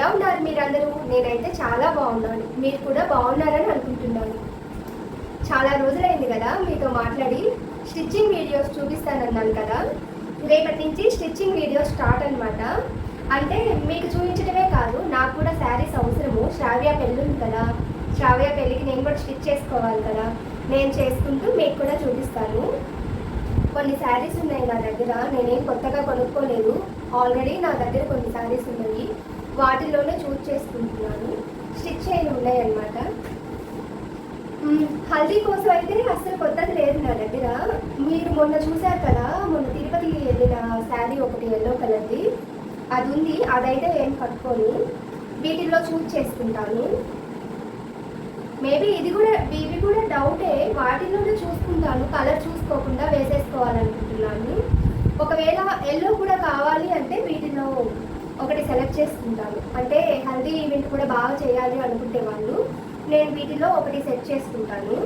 ఎలా ఉన్నారు మీరందరూ? నేనైతే చాలా బాగున్నాను. మీరు కూడా బాగున్నారని అనుకుంటున్నాను. చాలా రోజులైంది కదా మీతో మాట్లాడి. స్టిచ్చింగ్ వీడియోస్ చూపిస్తానన్నాను కదా, రేపటి నుంచి స్టిచ్చింగ్ వీడియోస్ స్టార్ట్ అనమాట. అంటే మీకు చూపించడమే కాదు, నాకు కూడా శారీస్ అవసరము. శ్రావ్య పెళ్ళి ఉంది కదా, శ్రావ్య పెళ్ళికి నేను కూడా స్టిచ్ చేసుకోవాలి కదా, నేను చేసుకుంటూ మీకు కూడా చూపిస్తాను. కొన్ని శారీస్ ఉన్నాయి నా దగ్గర, నేనేం కొత్తగా కొనుక్కోలేదు. ఆల్రెడీ నా దగ్గర కొన్ని శారీస్ ఉన్నాయి, వాటిల్లోనే చూస్ చేసుకుంటున్నాను. స్టిచ్ అయిన ఉన్నాయి అన్నమాట. హల్దీ కోసం అయితే అస్సలు కొత్తది లేదు నా దగ్గర. మీరు మొన్న చూశారు కదా, మొన్న తిరుపతి వెళ్ళిన శారీ ఒకటి ఎల్లో కలర్ది, అది ఉంది. అదైతే ఏం కట్టుకోను, వీటిల్లో చూస్ చేసుకుంటాను. మేబీ ఇవి కూడా డౌటే, వాటిల్లోనే చూసుకుంటాను. కలర్ చూసుకోకుండా వేసేసుకోవాలనుకుంటున్నాను. ఒకవేళ ఎల్లో కూడా కావాలి అంటే వీటిలో ఒకటి సెలెక్ట్ చేసుకుంటాను. అంటే హల్దీ ఈవెంట్ కూడా బాగా చేయాలి అనుకుంటే వాళ్ళు, నేను వీటిలో ఒకటి సెట్ చేసుకుంటాను.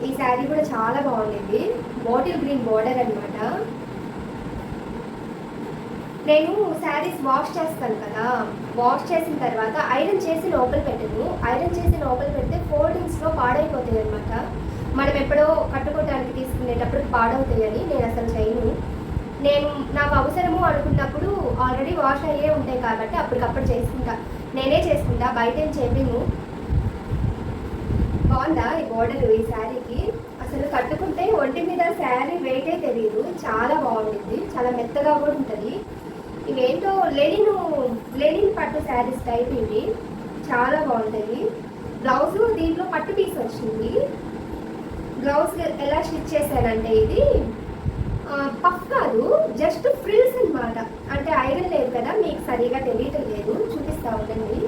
ఈ శారీ కూడా చాలా బాగుండేది, బాటిల్ గ్రీన్ బార్డర్ అనమాట. నేను శారీస్ వాష్ చేస్తాను కదా, వాష్ చేసిన తర్వాత ఐరన్ చేసి లోపల పెట్టను. ఐరన్ చేసి లోపల పెడితే ఫోల్డింగ్స్లో పాడైపోతాయి అనమాట. మనం ఎప్పుడో కట్టుకోవడానికి తీసుకునేటప్పుడు పాడవుతాయని నేను అసలు చేయను. నేను నాకు అవసరము అనుకున్నప్పుడు ఆల్రెడీ వాష్ అయ్యే ఉంటాయి కాబట్టి అప్పటికప్పుడు చేసుకుంటా, నేనే చేసుకుంటా, బయట ఏం చెప్పను. బాగుందా ఈ బార్డర్ ఈ శారీకి? అసలు కట్టుకుంటే ఒంటి మీద శారీ వెయిటే తెలియదు, చాలా బాగుంటుంది, చాలా మెత్తగా కూడా ఉంటుంది. ఇవేంటో లెనిన్ పట్టు శారీస్ టైప్ ఇవి, చాలా బాగుంటుంది. బ్లౌజ్ దీంట్లో పట్టు పీస్ వచ్చింది. బ్లౌజ్ ఎలా స్టిచ్ చేశానంటే ఇది పఫ్ కాదు, జస్ట్ ఫ్రిల్స్ అనమాట. అంటే ఐరన్ లేదు కదా, మీకు సరిగా తెలియటం లేదు, చూపిస్తా ఉండండి.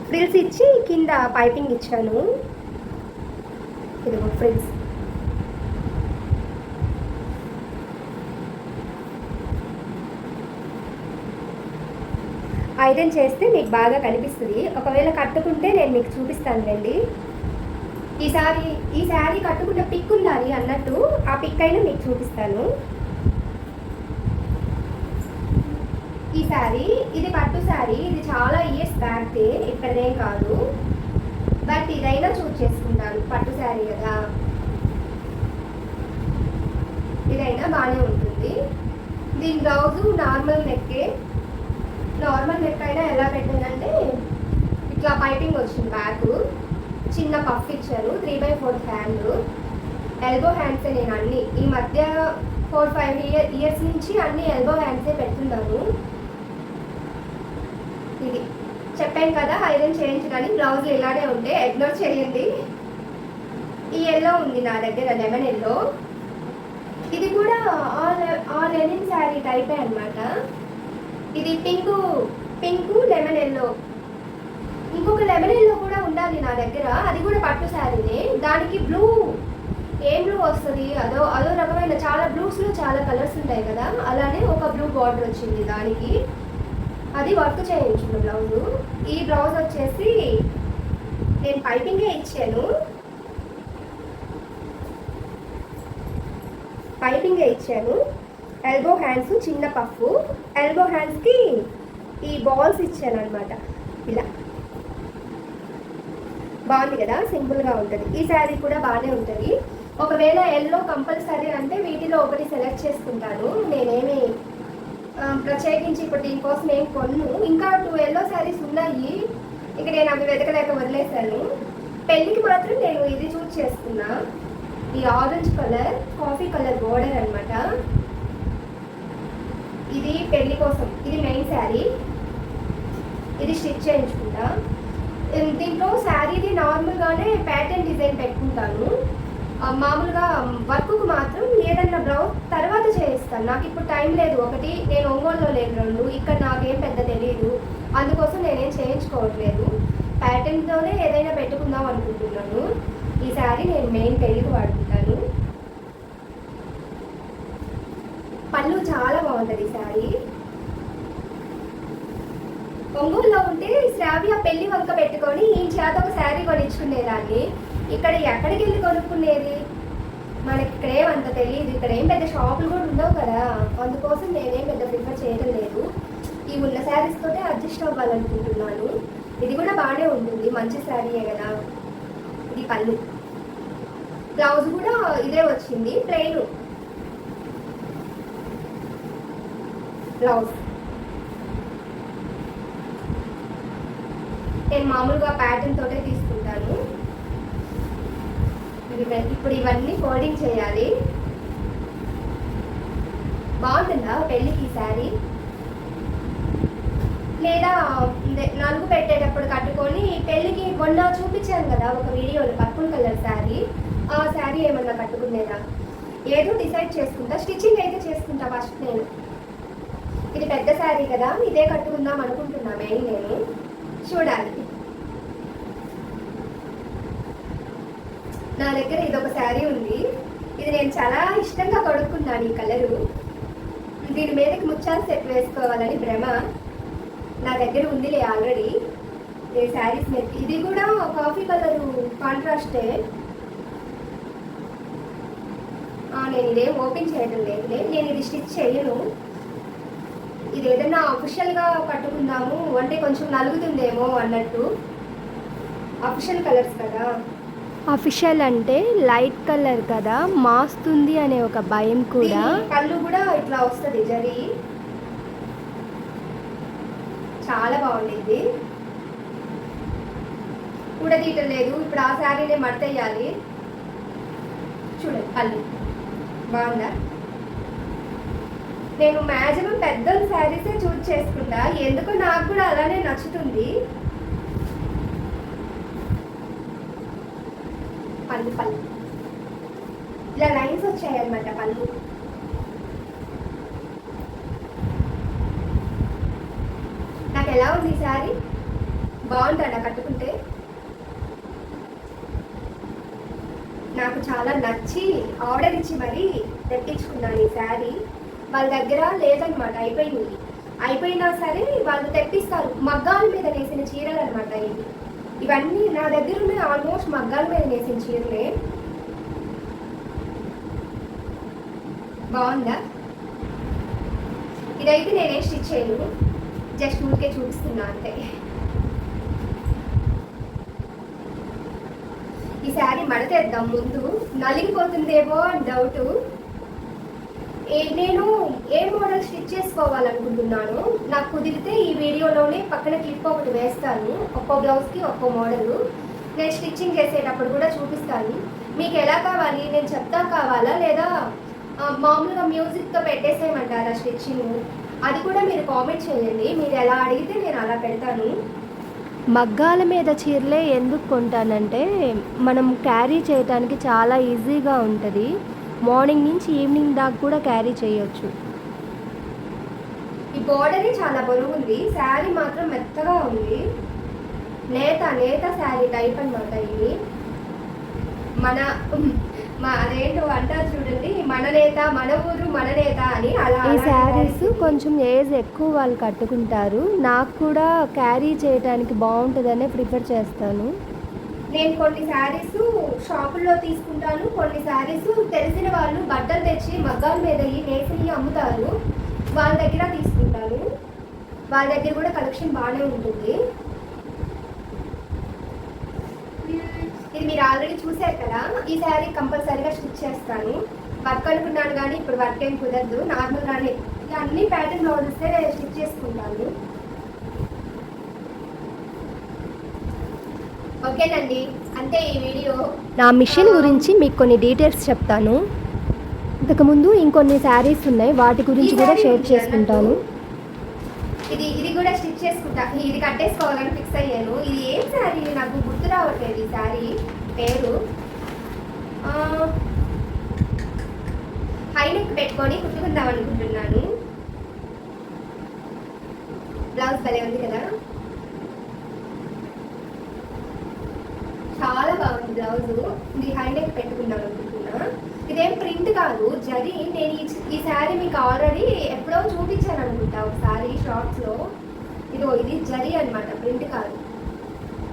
ఫ్రిల్స్ ఇచ్చి కింద పైపింగ్ ఇచ్చాను. ఇదిగో ఫ్రిల్స్. ఐరన్ చేస్తే మీకు బాగా కనిపిస్తుంది. ఒకవేళ కట్టుకుంటే నేను మీకు చూపిస్తాను రండి. ఈ శారీ కట్టుకుంటే పిక్ ఉండాలి అన్నట్టు, ఆ పిక్ అయినా మీకు చూపిస్తాను. ఈ శారీ ఇది పట్టు శారీ, ఇది చాలా ఇయర్స్ బ్యాక్, ఇక్కడదేం కాదు. బట్ ఇదైనా చూస్ చేసుకుంటాను, పట్టు శారీ కదా, ఇదైనా బాగానే ఉంటుంది. దీని బ్లౌజు నార్మల్ నెక్కే. నార్మల్ నెక్ అయినా ఎలా పెట్టానంటే ఇట్లా పైపింగ్ వచ్చింది, బ్యాక్ చిన్న పఫ్ ఇచ్చారు, 3/4 హ్యాండ్. ఎల్బో హ్యాండ్సే నేను అన్ని ఈ మధ్య 4-5 ఇయర్స్ నుంచి అన్ని ఎల్బో హ్యాండ్సే పెడుతున్నాను. ఇది చెప్పాను కదా ఐరన్ చేయించగానే బ్లౌజ్ ఇలానే ఉంటే ఇగ్నోర్ చేయండి. ఈ ఎల్లో ఉంది నా దగ్గర, లెమన్ ఎల్లో. ఇది కూడా ఆ లెనిన్ శారీ టైపే అనమాట. ఇది పింకు లెమన్ ఎల్లో. ఇంకొక లెమన్ ఎల్లో కూడా ఉండాలి నా దగ్గర, అది కూడా పట్టు శారీనే. దానికి బ్లూ, ఏం బ్లూ వస్తుంది, అదో రకమైన, చాలా బ్లూస్లో చాలా కలర్స్ ఉంటాయి కదా, అలానే ఒక బ్లూ బార్డర్ వచ్చింది దానికి. అది వర్క్ చేయించుకున్న బ్లౌజు. ఈ బ్లౌజ్ వచ్చేసి నేను పైపింగే ఇచ్చాను, ఎల్బో హ్యాండ్స్ చిన్న పఫ్. ఎల్బో హ్యాండ్స్కి ఈ బాల్స్ ఇచ్చాను అనమాట. ఇలా బాగుంది కదా, సింపుల్గా ఉంటుంది. ఈ శారీ కూడా బాగానే ఉంటుంది. ఒకవేళ ఎల్లో కంపల్సరీ అంటే వీటిలో ఒకటి సెలెక్ట్ చేసుకుంటాను. నేనేమి ప్రత్యేకించి ఇప్పుడు దీనికోసం ఏం కొన్ను. ఇంకా 2 ఎల్లో శారీస్ ఉన్నాయి, ఇక నేను అవి వెతకలేక వదిలేశాను. పెళ్ళికి మాత్రం నేను ఇది చూస్ చేసుకున్నా, ఈ orange colour coffee colour border అనమాట. ఇది పెళ్లి కోసం, ఇది మెయిన్ శారీ, ఇది స్టిచ్ చేయించుకుంటా. దీంట్లో శారీది నార్మల్గానే ప్యాటర్న్ డిజైన్ పెట్టుకుంటాను. మామూలుగా వర్క్కు మాత్రం ఏదన్నా బ్లౌజ్ తర్వాత చేయిస్తాను. నాకు ఇప్పుడు టైం లేదు, ఒకటి నేను ఒంగోలులో లేదు, 2 ఇక్కడ నాకేం పెద్ద తెలియదు, అందుకోసం నేనేం చేయించుకోవట్లేదు. ప్యాటర్న్తోనే ఏదైనా పెట్టుకుందాం అనుకుంటున్నాను. ఈ శారీ నేను మెయిన్ పెళ్ళికి వాడుకుంటాను. పళ్ళు చాలా బాగుంటుంది ఈ శారీ. ఒంగోలులో ఉంటే శ్రావ్య పెళ్లి వంక పెట్టుకొని ఈ చేత ఒక శారీ కొనిచ్చుకునేదాన్ని. ఇక్కడ ఎక్కడికి వెళ్ళి కొనుక్కునేది? మనకి ఇక్కడేం అంత తెలియదు, ఇక్కడ ఏం పెద్ద షాపులు కూడా ఉండవు కదా, అందుకోసం నేనేం పెద్ద ప్రిఫర్ చేయడం లేదు. ఈ ఉన్న శారీస్ తోటే అడ్జస్ట్ అవ్వాలనుకుంటున్నాను. ఇది కూడా బాగానే ఉంటుంది, మంచి శారీయే కదా. ఇది పళ్ళు, బ్లౌజ్ కూడా ఇదే వచ్చింది, ప్లెయిన్ బ్లౌజ్. నేను మామూలుగా ప్యాటర్న్ తోటే తీసుకుంటాను. ఇప్పుడు ఇవన్నీ ఫోల్డింగ్ చేయాలి. బాగుంటుందా పెళ్ళికి శారీ? లేదా నలుగు పెట్టేటప్పుడు కట్టుకొని పెళ్ళికి మొన్న చూపించాను కదా ఒక వీడియోలో పర్పుల్ కలర్ శారీ, ఆ శారీ ఏమన్నా కట్టుకునేదా ఏదో డిసైడ్ చేసుకుంటా. స్టిచ్చింగ్ అయితే చేసుకుంటా ఫస్ట్ నేను. ఇది పెద్ద శారీ కదా, ఇదే కట్టుకుందాం అనుకుంటున్నా మెయిన్. నేను చూడాలి. నా దగ్గర ఇది ఒక శారీ ఉంది, ఇది నేను చాలా ఇష్టంగా కొడుకున్నాను. ఈ కలరు, దీని మీదకి ముత్యాల సెట్ వేసుకోవాలని భ్రమ. నా దగ్గర ఉందిలే ఆల్రెడీ ఈ శారీస్ మీద. ఇది కూడా కాఫీ కలరు కాంట్రాస్టే. నేను ఇదేం ఓపెన్ చేయడం లేదులే, నేను ఇది స్టిచ్ చేయను. ఇది ఏదైనా అఫిషియల్గా కట్టుకుందాము అంటే కొంచెం నలుగుతుందేమో అన్నట్టు. అఫిషియల్ కలర్స్ కదా. అఫిషియల్ అంటే లైట్ కలర్ కదా, మాస్తుంది అనే ఒక భయం కూడా. పళ్ళు కూడా ఇట్లా వస్తుంది జరీ, చాలా బాగుండేది. కూడా తీయటం లేదు. ఇప్పుడు ఆ శారీనే మడతేయాలి. చూడండి పళ్ళు బాగుందా. నేను మ్యాక్సిమం పెద్ద శారీసే చూస్ చేసుకుంటా, ఎందుకో నాకు కూడా అలానే నచ్చుతుంది. పళ్ళు పళ్ళు ఇలా లైన్స్ వచ్చాయన్నమాట పళ్ళు. నాకు ఎలా ఉంది ఈ శారీ? బాగుంటుందా కట్టుకుంటే? నాకు చాలా నచ్చి ఆర్డర్ ఇచ్చి మరీ తెప్పించుకున్నాను ఈ శారీ. వాళ్ళ దగ్గర లేదనమాట, అయిపోయినా సరే వాళ్ళు తెప్పిస్తారు. మగ్గాల మీద నేసిన చీరలు అనమాట ఇవన్నీ నా దగ్గర ఉన్నాయి. ఆల్మోస్ట్ మగ్గాల మీద నేసిన చీరలే. బాగుందా? ఇదైతే నేనే స్టిచ్ చేయను, జస్ట్ ఊరికే చూపిస్తున్నా అంతే. ఈ శారీ మడతేద్దాం. ముందు నలిగిపోతుందేమో అని డౌట్. నేను ఏ మోడల్ స్టిచ్ చేసుకోవాలనుకుంటున్నాను, నాకు కుదిరితే ఈ వీడియోలోనే పక్కన క్లిప్ ఒకటి వేస్తాను. ఒక్కో బ్లౌజ్కి ఒక్కో మోడలు నేను స్టిచ్చింగ్ చేసేటప్పుడు కూడా చూపిస్తాను. మీకు ఎలా కావాలి, నేను చెప్తా కావాలా లేదా మామూలుగా మ్యూజిక్తో పెట్టేసేయమంటారా స్టిచ్చింగ్? అది కూడా మీరు కామెంట్ చేయండి. మీరు ఎలా అడిగితే నేను అలా పెడతాను. మగ్గాల మీద చీరలే ఎందుకు కొంటానంటే మనం క్యారీ చేయడానికి చాలా ఈజీగా ఉంటుంది. మార్నింగ్ నుంచి ఈవినింగ్ దాకా కూడా క్యారీ చేయొచ్చు. ఈ బోర్డరే చాలా బరువు ఉంది, శారీ మాత్రం మెత్తగా ఉంది. నేత శారీ టైప్ అన్నమాట ఇది. అదేంటో అంటారు చూడండి, మన నేత, మన ఊరు, మన నేత అని. అలా ఈ శారీస్ కొంచెం ఏజ్ ఎక్కువ వాళ్ళు కట్టుకుంటారు. నాకు కూడా క్యారీ చేయడానికి బాగుంటుందనే ప్రిఫర్ చేస్తాను. నేను కొన్ని శారీస్ షాపుల్లో తీసుకుంటాను, కొన్ని శారీస్ తెలిసిన వాళ్ళు బట్టలు తెచ్చి మగ్గాల మీద నేసి అమ్ముతారు, వాళ్ళ దగ్గర తీసుకుంటాను. వాళ్ళ దగ్గర కూడా కలెక్షన్ బాగానే ఉంటుంది. ఇది మీరు ఆల్రెడీ చూసారు కదా. ఈ శారీ కంపల్సరీగా స్టిచ్ చేస్తాను. వర్క్ అనుకున్నాను కానీ ఇప్పుడు వర్క్ ఏం కుదరదు, నార్మల్గానే అన్ని ప్యాటర్న్ బ్లౌజెస్ స్టిచ్ చేసుకుంటాను. ఓకేనండి, అంతే ఈ వీడియో. నా మిషన్ గురించి మీకు కొన్ని డీటెయిల్స్ చెప్తాను. ఇంతకుముందు ఇంకొన్ని శారీస్ ఉన్నాయి, వాటి గురించి కూడా షేర్ చేసుకుంటాను. ఇది కూడా స్టిచ్ చేసుకుంటా. ఇది కట్టేసుకోవాలని ఫిక్స్ అయ్యాను. ఇది ఏం శారీ నాకు గుర్తు రావట్లేదు ఈ శారీ పేరు. హై నెక్ పెట్టుకొని కుట్టుకుందాం అనుకుంటున్నాను. బ్లౌజ్ భలే ఉంది కదా, చాలా బాగుంది బ్లౌజ్. ఇది హై నెక్ పెట్టుకుందాం అనుకుంటున్నా. ఇదేం ప్రింట్ కాదు, జరీ. నేను ఈ శారీ మీకు ఆల్రెడీ ఎప్పుడో చూపించాను అనుకుంటా ఒకసారి షార్ట్స్లో. ఇది జరీ అనమాట, ప్రింట్ కాదు.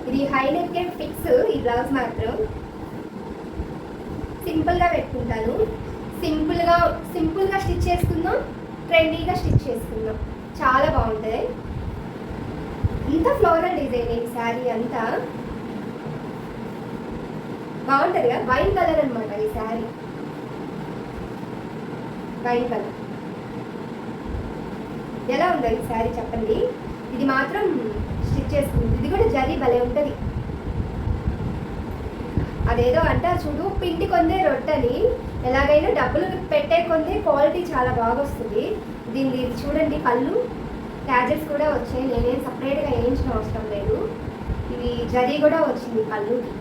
ఇది హై నెక్ ఫిక్స్. ఈ బ్లౌజ్ మాత్రం సింపుల్గా పెట్టుకుంటాను. సింపుల్గా స్టిచ్ చేసుకుందాం, ట్రెండీగా స్టిచ్ చేసుకుందాం, చాలా బాగుంటుంది. ఇంత ఫ్లోరల్ డిజైనింగ్ శారీ అంతా బాగుంటుంది కదా. వైన్ కలర్ అనమాట ఈ శారీ, వైన్ కలర్. ఎలా ఉంది ఈ శారీ చెప్పండి. ఇది మాత్రం స్టిచ్ చేసుకుంది. ఇది కూడా జరీ భలే ఉంటుంది. అదేదో అంటా చూడు, పిండి కొందే రొట్టెని, ఎలాగైనా డబ్బులు పెట్టే కొందే క్వాలిటీ చాలా బాగా వస్తుంది. దీన్ని చూడండి, పళ్ళు ట్యాజెస్ కూడా వచ్చాయి. నేనేం సపరేట్గా వేయించిన అవసరం లేదు. ఇది జరీ కూడా వచ్చింది, పళ్ళుకి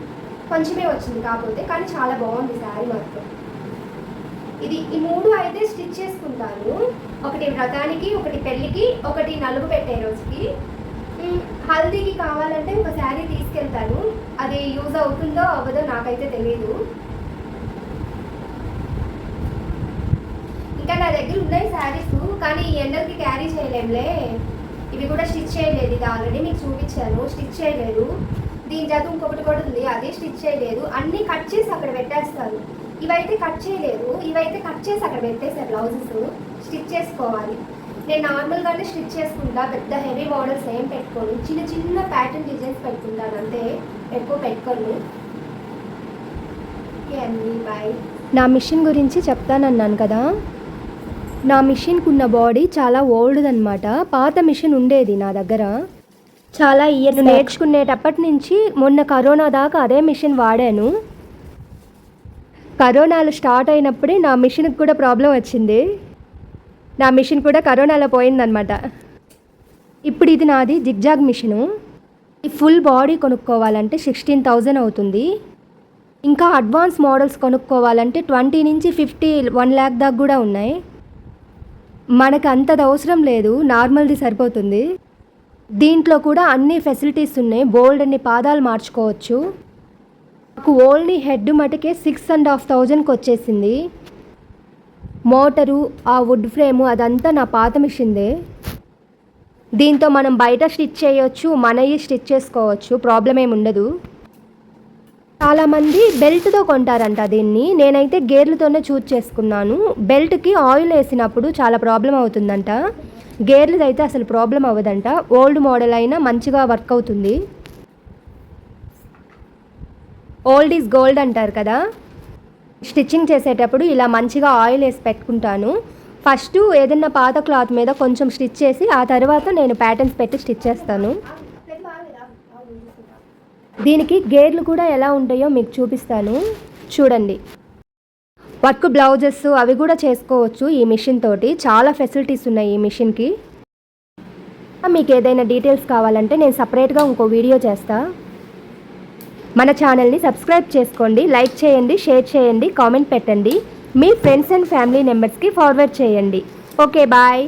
కొంచెమే వచ్చింది కాకపోతే, కానీ చాలా బాగుంది శారీ మాత్రం. ఇది ఈ 3 అయితే స్టిచ్ చేసుకుంటాను. ఒకటి వ్రతానికి, ఒకటి పెళ్ళికి, ఒకటి నలుగు పెట్టే రోజుకి. హల్దీకి కావాలంటే ఒక శారీ తీసుకెళ్తాను. అది యూజ్ అవుతుందో అవ్వదో నాకైతే తెలీదు. ఇంకా నా దగ్గర ఉన్నాయి శారీస్, కానీ ఈ ఎండలకి క్యారీ చేయలేంలే. ఇవి కూడా స్టిచ్ చేయలేదు. ఇది ఆల్రెడీ మీకు చూపించాను, స్టిచ్ చేయలేదు. దీని చేత ఇంకొకటి కూడా ఉంది, అదే స్టిచ్ చేయలేదు. అన్నీ కట్ చేసి అక్కడ పెట్టేస్తాను. ఇవైతే కట్ చేయలేదు, ఇవైతే కట్ చేసి అక్కడ పెట్టేసారు. బ్లౌజెస్ స్టిచ్ చేసుకోవాలి. నేను నార్మల్గానే స్టిచ్ చేసుకుంటా, పెద్ద హెవీ మోడల్స్ ఏం పెట్టుకోను. చిన్న చిన్న ప్యాటర్న్ డిజైన్స్ పెట్టుకుంటాను అంతే, ఎక్కువ పెట్టుకోను. ఓకే అండి, బాయ్. నా మిషన్ గురించి చెప్తానన్నాను కదా. నా మిషన్కి ఉన్న బాడీ చాలా ఓల్డ్ అనమాట. పాత మిషన్ ఉండేది నా దగ్గర చాలా ఇయర్స్. నేర్చుకునేటప్పటి నుంచి మొన్న కరోనా దాకా అదే మిషన్ వాడాను. కరోనాలు స్టార్ట్ అయినప్పుడే నా మిషన్కి కూడా ప్రాబ్లం వచ్చింది. నా మిషన్ కూడా కరోనాలో పోయిందనమాట. ఇప్పుడు ఇది నాది జిగ్జాగ్ మిషను. ఈ ఫుల్ బాడీ కొనుక్కోవాలంటే 16,000 అవుతుంది. ఇంకా అడ్వాన్స్ మోడల్స్ కొనుక్కోవాలంటే 20 నుంచి 50, 1 lakh దాకా కూడా ఉన్నాయి. మనకు అంతది అవసరం లేదు, నార్మల్ది సరిపోతుంది. దీంట్లో కూడా అన్ని ఫెసిలిటీస్ ఉన్నాయి. బోల్డ్ అన్ని పాదాలు మార్చుకోవచ్చు. నాకు ఓన్లీ హెడ్ మటుకే 6,500కి వచ్చేసింది. మోటరు, ఆ వుడ్ ఫ్రేము అదంతా నా పాత మిషన్దే. దీంతో మనం బయట స్టిచ్ చేయొచ్చు, మనవి స్టిచ్ చేసుకోవచ్చు, ప్రాబ్లం ఏమి ఉండదు. చాలామంది బెల్ట్తో కొంటారంట దీన్ని. నేనైతే గేర్లతోనే చూజ్ చేసుకున్నాను. బెల్ట్కి ఆయిల్ వేసినప్పుడు చాలా ప్రాబ్లం అవుతుందంట. గేర్లది అయితే అసలు ప్రాబ్లం అవ్వదంట. ఓల్డ్ మోడల్ అయినా మంచిగా వర్క్ అవుతుంది. ఓల్డ్ ఈజ్ గోల్డ్ అంటారు కదా. స్టిచ్చింగ్ చేసేటప్పుడు ఇలా మంచిగా ఆయిల్ వేసి పెట్టుకుంటాను. ఫస్ట్ ఏదన్నా పాత క్లాత్ మీద కొంచెం స్టిచ్ చేసి ఆ తర్వాత నేను ప్యాటర్న్స్ పెట్టి స్టిచ్ చేస్తాను. దీనికి గేర్లు కూడా ఎలా ఉంటాయో మీకు చూపిస్తాను, చూడండి. వర్క్ బ్లౌజెస్ అవి కూడా చేసుకోవచ్చు ఈ మిషన్ తోటి. చాలా ఫెసిలిటీస్ ఉన్నాయి ఈ మిషన్కి. మీకు ఏదైనా డీటెయిల్స్ కావాలంటే నేను సపరేట్గా ఇంకో వీడియో చేస్తా. మన ఛానల్ని సబ్స్క్రైబ్ చేసుకోండి, లైక్ చేయండి, షేర్ చేయండి, కామెంట్ పెట్టండి. మీ ఫ్రెండ్స్ అండ్ ఫ్యామిలీ మెంబర్స్కి ఫార్వర్డ్ చేయండి. Okay, bye.